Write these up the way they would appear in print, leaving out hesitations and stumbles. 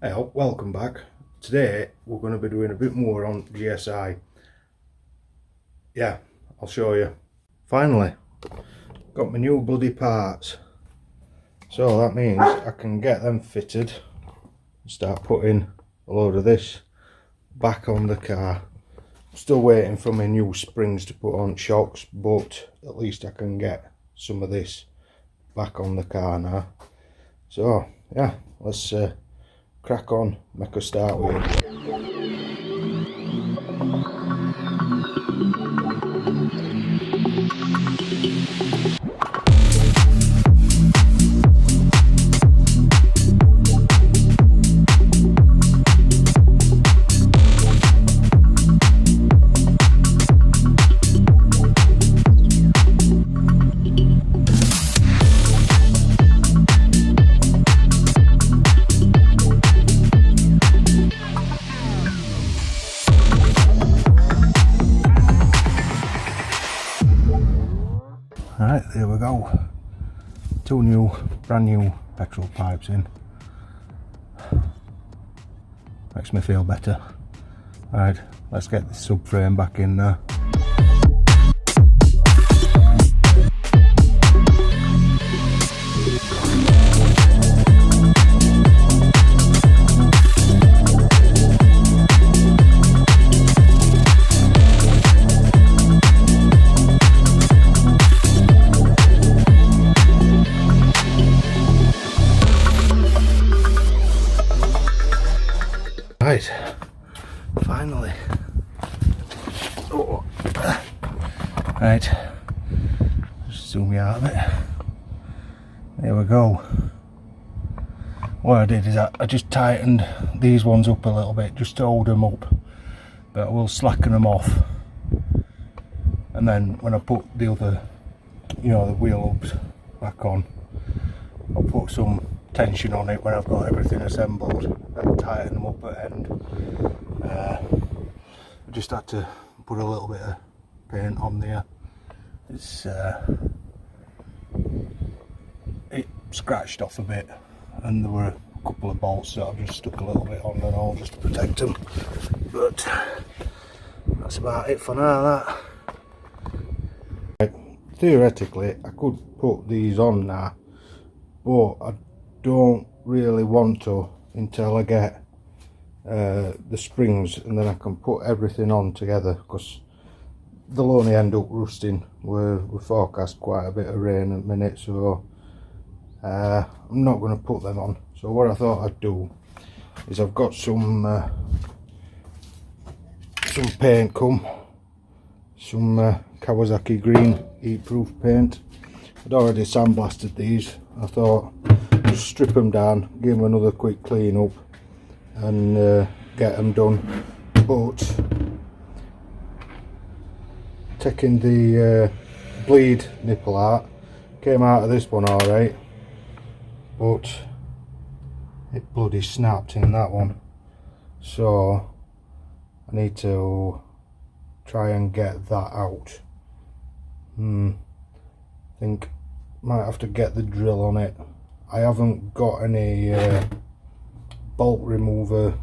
Hey, welcome back. Today we're going to be doing a bit more on GSI. Yeah, I'll show you. Finally, got my new bloody parts. So that means I can get them fitted and start putting a load of this back on the car. I'm still waiting for my new springs to put on shocks, but at least I can get some of this back on the car now. So yeah, let's crack on, make a start with it. Right, there we go. Two brand new petrol pipes in. Makes me feel better. Right, let's get the subframe back in there. Right, finally. Oh. Right, just zoom you out of it. There we go. What I did is I just tightened these ones up a little bit just to hold them up, but I will slacken them off, and then when I put the other, the wheel hubs back on, I'll put some tension on it when I've got everything assembled and tighten them up at end. I just had to put a little bit of paint on there. It scratched off a bit, and there were a couple of bolts that I've just stuck a little bit on and all just to protect them, but that's about it for now. That theoretically I could put these on now, but I don't really want to until I get the springs, and then I can put everything on together, because they'll only end up rusting. We're forecast quite a bit of rain at the minute, so I'm not going to put them on. So what I thought I'd do is I've got some paint some Kawasaki green heat-proof paint. I'd already sandblasted these. I thought just strip them down, give them another quick clean up, and get them done. But taking the bleed nipple out, came out of this one alright, but it bloody snapped in that one, so I need to try and get that out. I think might have to get the drill on it. I haven't got any bolt remover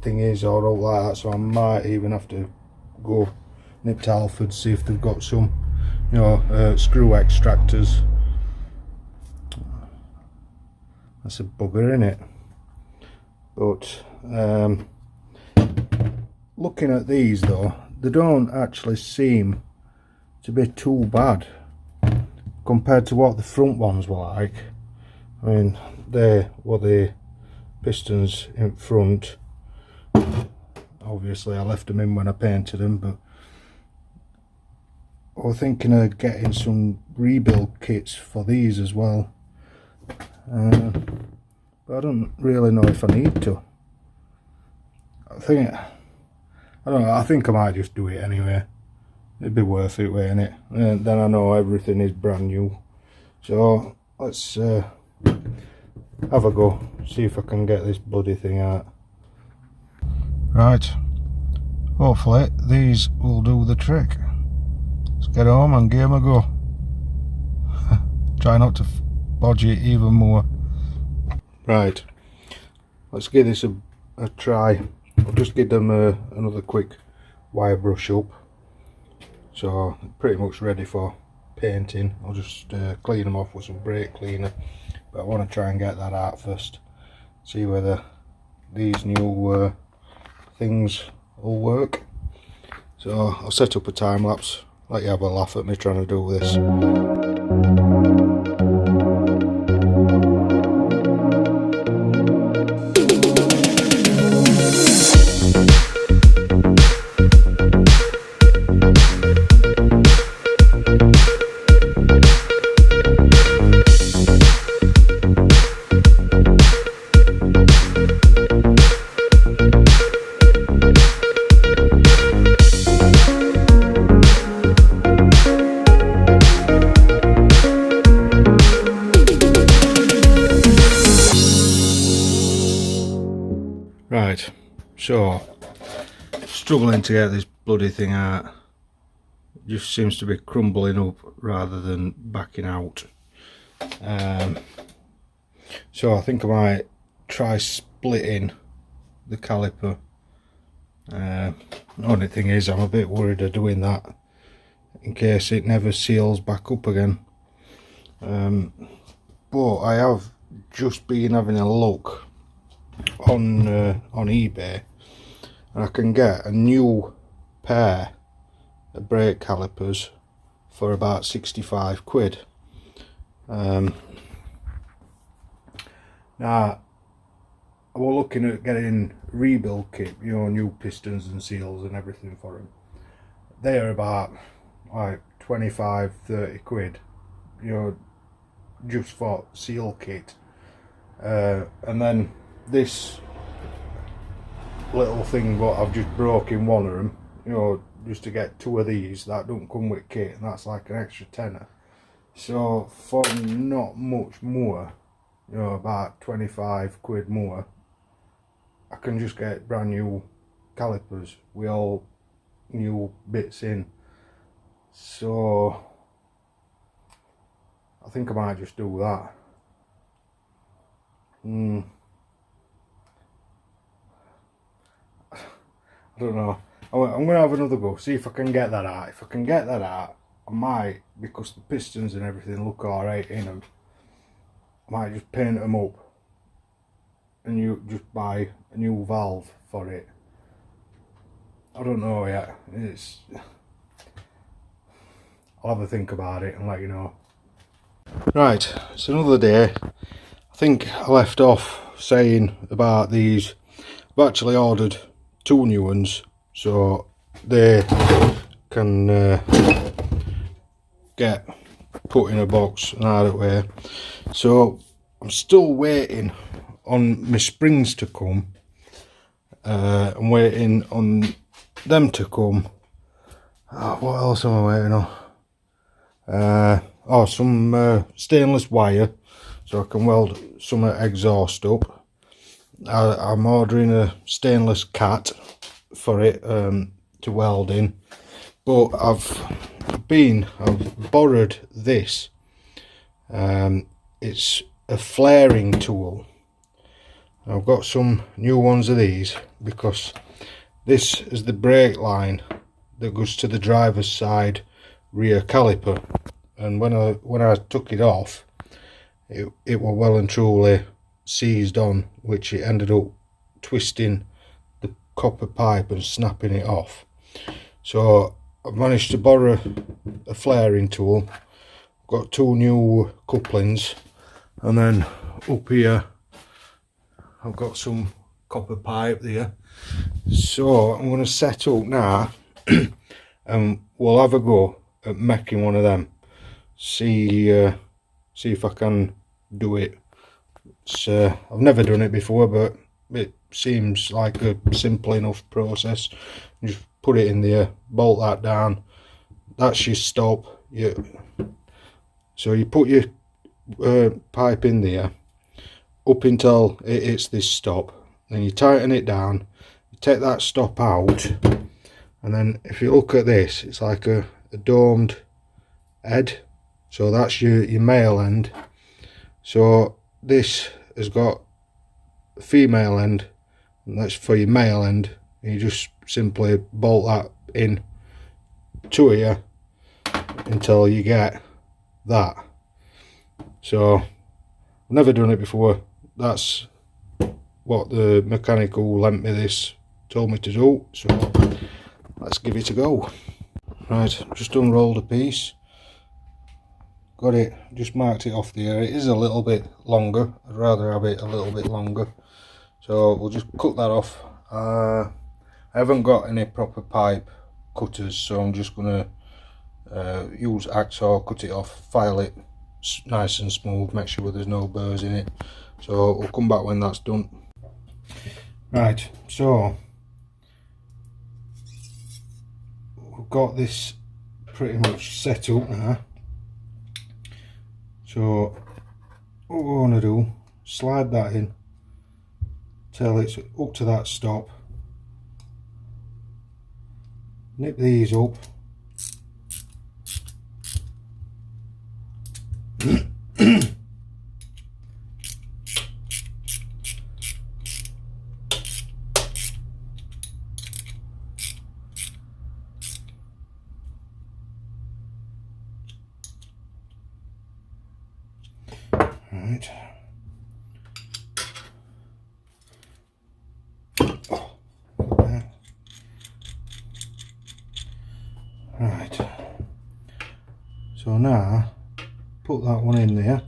thingies or all like that, so I might even have to go nip to Halfords, see if they've got some, screw extractors. That's a bugger, isn't it? But looking at these though, they don't actually seem to be too bad compared to what the front ones were like. I mean, they were the pistons in front. Obviously I left them in when I painted them, but I was thinking of getting some rebuild kits for these as well, but I don't really know if I need to. I don't know, I think I might just do it anyway. It'd be worth it, wouldn't it? And then I know everything is brand new. So let's have a go, see if I can get this bloody thing out. Right, hopefully these will do the trick. Let's get home and give them a go. Try not to bodge it even more. Right, let's give this a try. I'll just give them another quick wire brush up. So pretty much ready for painting. I'll just clean them off with some brake cleaner, but I want to try and get that out first, see whether these new things will work. So I'll set up a time lapse, let you have a laugh at me trying to do this. Right, so struggling to get this bloody thing out. It just seems to be crumbling up rather than backing out. So I think I might try splitting the caliper. The only thing is, I'm a bit worried of doing that in case it never seals back up again. But I have just been having a look on eBay, and I can get a new pair of brake calipers for about 65 quid. Now I was looking at getting rebuild kit, you know, new pistons and seals and everything for them. They are about like 25-30 quid, you know, just for seal kit. And then this little thing what I've just broke in one of them, you know, just to get two of these, that don't come with kit, and that's like an extra tenner. So for not much more, you know, about 25 quid more, I can just get brand new calipers with all new bits in. So I think I might just do that. I don't know. I'm going to have another go, see if I can get that out. If I can get that out, I might, because the pistons and everything look alright in them, I might just paint them up and you just buy a new valve for it. I don't know yet. I'll have a think about it and let you know. Right, it's another day. I think I left off saying about these. I've actually ordered 2 new ones, so they can get put in a box and out of the way. So I'm still waiting on my springs to come. I'm waiting on them to come. What else am I waiting on? Some stainless wire so I can weld some exhaust up. I'm ordering a stainless cat for it to weld in, but I've borrowed this. It's a flaring tool. I've got some new ones of these because this is the brake line that goes to the driver's side rear caliper, and when I took it off, it was well and truly seized on, which it ended up twisting the copper pipe and snapping it off. So I've managed to borrow a flaring tool. I've got 2 new couplings, and then up here I've got some copper pipe there. So I'm going to set up now and we'll have a go at making one of them. See if I can do it. I've never done it before, but it seems like a simple enough process. You just put it in there, bolt that down, that's your stop. So you put your pipe in there up until it hits this stop, then you tighten it down, you take that stop out, and then if you look at this, it's like a domed head. So that's your male end. So this has got female end, and that's for your male end. You just simply bolt that in to here until you get that. So I've never done it before. That's what the mechanic who lent me this told me to do, so let's give it a go. Right, just unrolled a piece, got it, just marked it off there. It is a little bit longer, I'd rather have it a little bit longer, so we'll just cut that off. I haven't got any proper pipe cutters, so I'm just going to use hacksaw, cut it off, file it nice and smooth, make sure there's no burrs in it. So we'll come back when that's done. Right, so we've got this pretty much set up now. So what we're going to do, slide that in till it's up to that stop, nip these up, right. Right, so now put that one in there,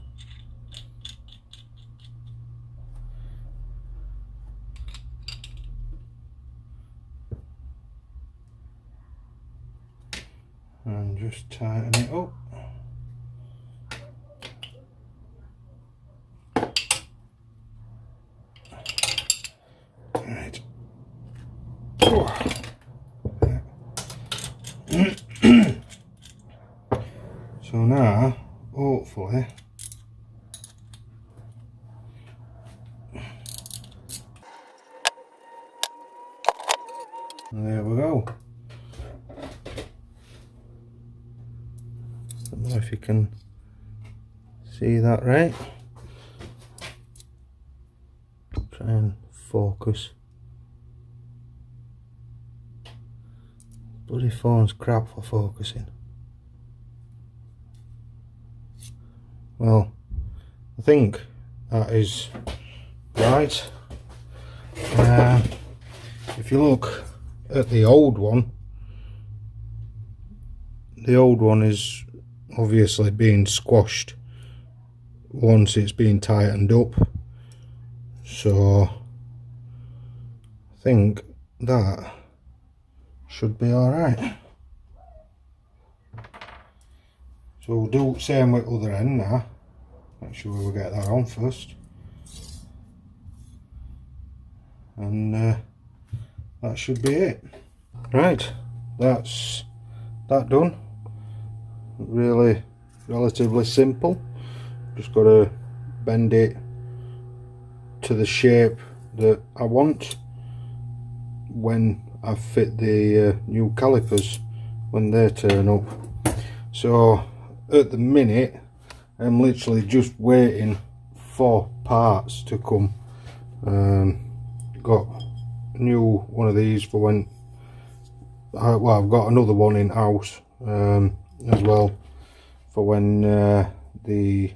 and just tighten it up. Right. So now, hopefully, there we go. Don't know if you can see that right. Try and focus. Bloody phone's crap for focusing. Well, I think that is right. If you look at the old one is obviously being squashed once it's been tightened up, so I think that should be alright. So we'll do the same with the other end now. Make sure we get that on first. And that should be it. Right, that's that done. Really relatively simple. Just got to bend it to the shape that I want when I fit the new calipers when they turn up. So at the minute I'm literally just waiting for parts to come. Got a new one of these for when well, I've got another one in house as well for when the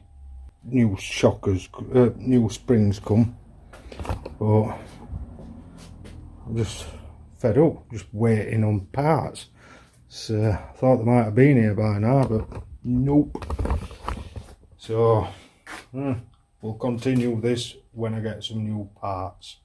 new shockers, new springs come. But I'm just fed up, just waiting on parts. So I thought they might have been here by now, but nope. So we'll continue this when I get some new parts.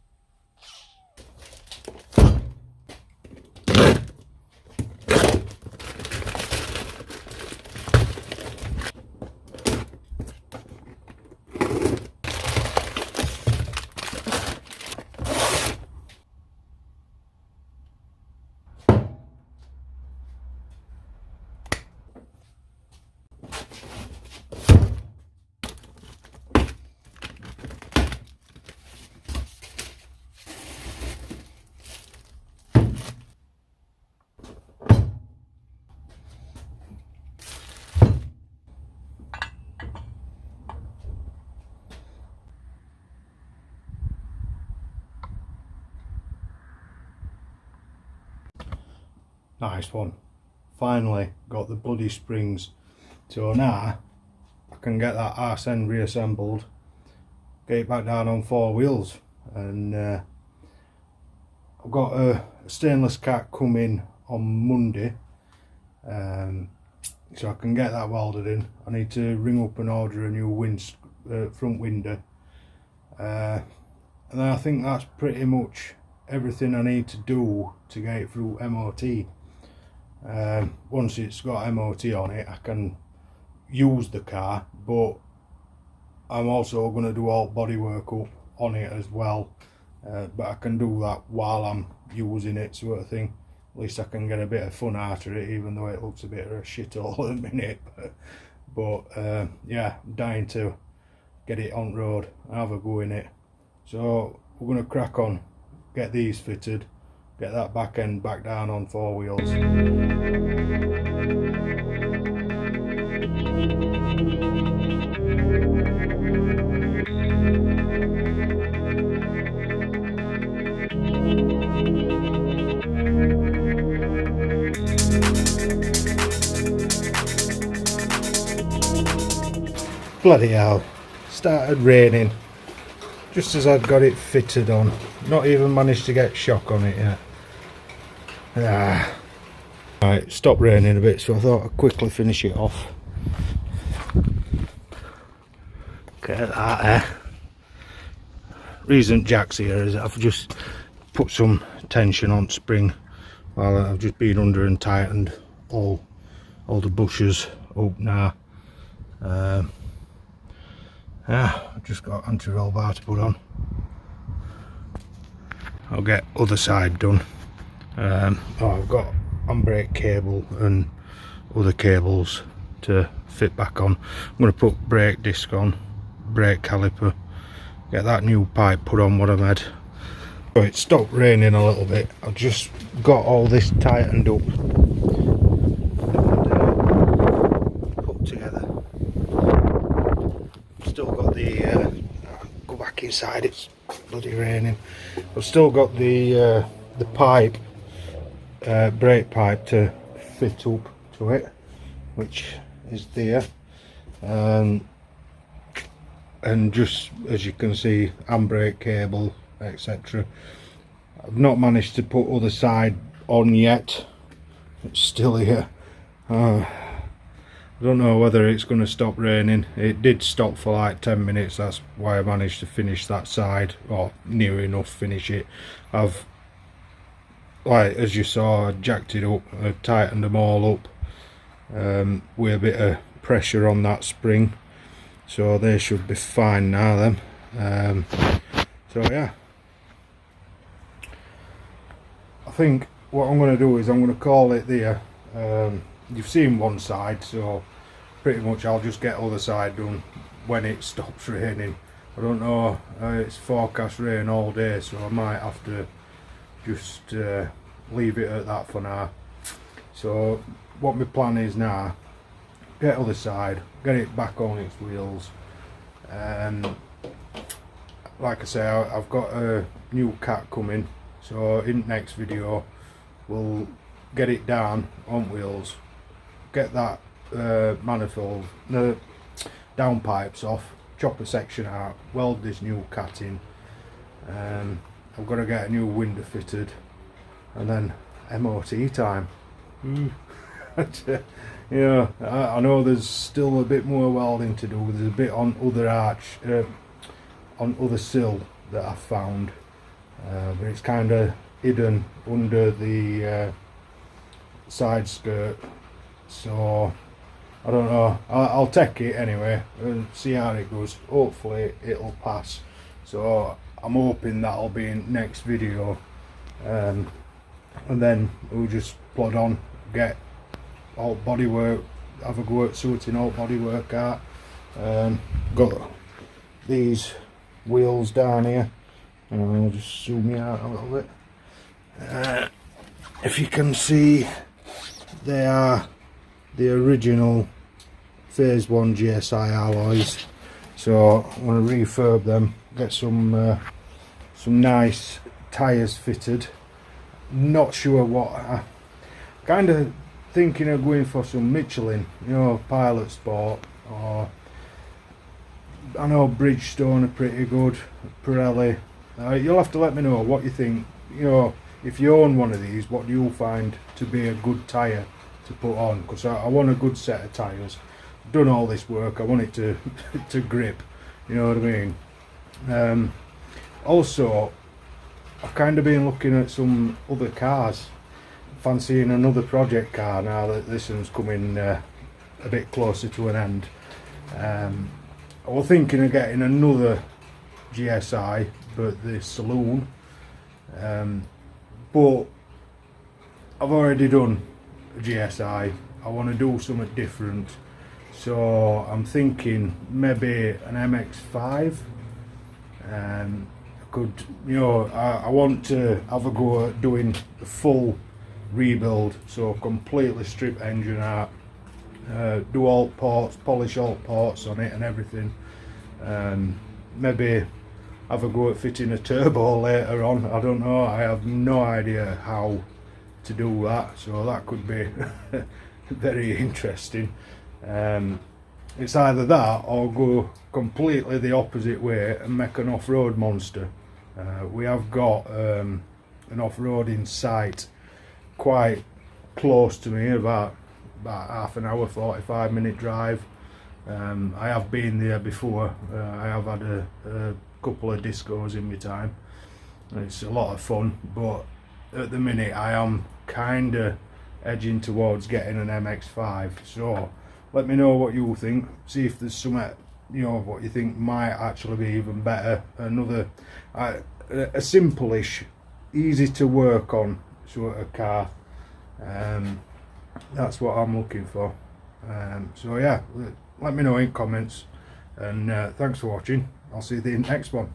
Nice one. Finally got the bloody springs. So now I can get that arse end reassembled, get it back down on 4 wheels, and I've got a stainless cat coming on Monday, so I can get that welded in. I need to ring up and order a new front window, and then I think that's pretty much everything I need to do to get it through MOT. Once it's got MOT on it, I can use the car, but I'm also going to do all bodywork up on it as well, but I can do that while I'm using it, sort of thing. At least I can get a bit of fun out of it, even though it looks a bit of a shithole at the minute. But yeah, I'm dying to get it on road and have a go in it. So we're going to crack on, get these fitted, get that back end back down on 4 wheels. Bloody hell, started raining just as I'd got it fitted on. Not even managed to get shock on it yet. Right, stopped raining a bit, so I thought I'd quickly finish it off. Get that there. Reason Jack's here is I've just put some tension on spring while I've just been under and tightened all the bushes up now. Yeah, I've just got anti-roll bar to put on. I'll get other side done. I've got handbrake cable and other cables to fit back on. I'm going to put brake disc on, brake caliper, get that new pipe put on what I've had. So it stopped raining a little bit. I've just got all this tightened up and put together. Still got the go back inside, it's bloody raining. I've still got the pipe, brake pipe to fit up to it, which is there, and just as you can see, handbrake cable, etc. I've not managed to put other side on yet. It's still here. I don't know whether it's going to stop raining. It did stop for like 10 minutes, that's why I managed to finish that side, or near enough finish it. I've, like as you saw, I jacked it up, I tightened them all up with a bit of pressure on that spring, so they should be fine now then. So yeah, I think what I'm going to do is I'm going to call it there. You've seen one side, so pretty much I'll just get other side done when it stops raining. I don't know, it's forecast rain all day, so I might have to just leave it at that for now. So what my plan is now, get other side, get it back on its wheels. Like I say, I've got a new cat coming, so in the next video we'll get it down on wheels, get that manifold, the downpipes off, chop a section out, weld this new cat in. I've got to get a new window fitted, and then MOT time. Yeah, I know there's still a bit more welding to do. There's a bit on other on other sill that I found, but it's kind of hidden under the side skirt, so I don't know. I'll take it anyway and see how it goes. Hopefully it'll pass, so I'm hoping that'll be in next video, and then we'll just plod on, get all bodywork, have a go at sorting all bodywork out. Got these wheels down here, and I'll just zoom you out a little bit. If you can see, they are the original phase 1 GSI alloys, so I'm going to refurb them, get some nice tyres fitted. Not sure what kind of thinking of going for some Michelin, you know, Pilot Sport, or I know Bridgestone are pretty good, Pirelli. You'll have to let me know what you think. You know, if you own one of these, what do you find to be a good tyre to put on? Because I want a good set of tyres. I've done all this work, I want it to to grip, you know what I mean? Also, I've kind of been looking at some other cars, fancying another project car now that this one's coming a bit closer to an end. I was thinking of getting another GSI, but the saloon, but I've already done a GSI. I want to do something different, so I'm thinking maybe an MX-5. Could, you know, I want to have a go at doing a full rebuild, so completely strip engine out, do all ports, polish all ports on it and everything. Maybe have a go at fitting a turbo later on. I don't know, I have no idea how to do that, so that could be very interesting. It's either that or go completely the opposite way and make an off-road monster. We have got an off-roading site quite close to me, about half an hour, 45-minute drive. I have been there before. I have had a couple of discos in my time. It's a lot of fun, but at the minute I am kind of edging towards getting an MX-5. So let me know what you think. See if there's something, you know, what you think might actually be even better. Another a simple-ish, easy to work on sort of car. That's what I'm looking for. So yeah, let me know in comments, and thanks for watching. I'll see you in the next one.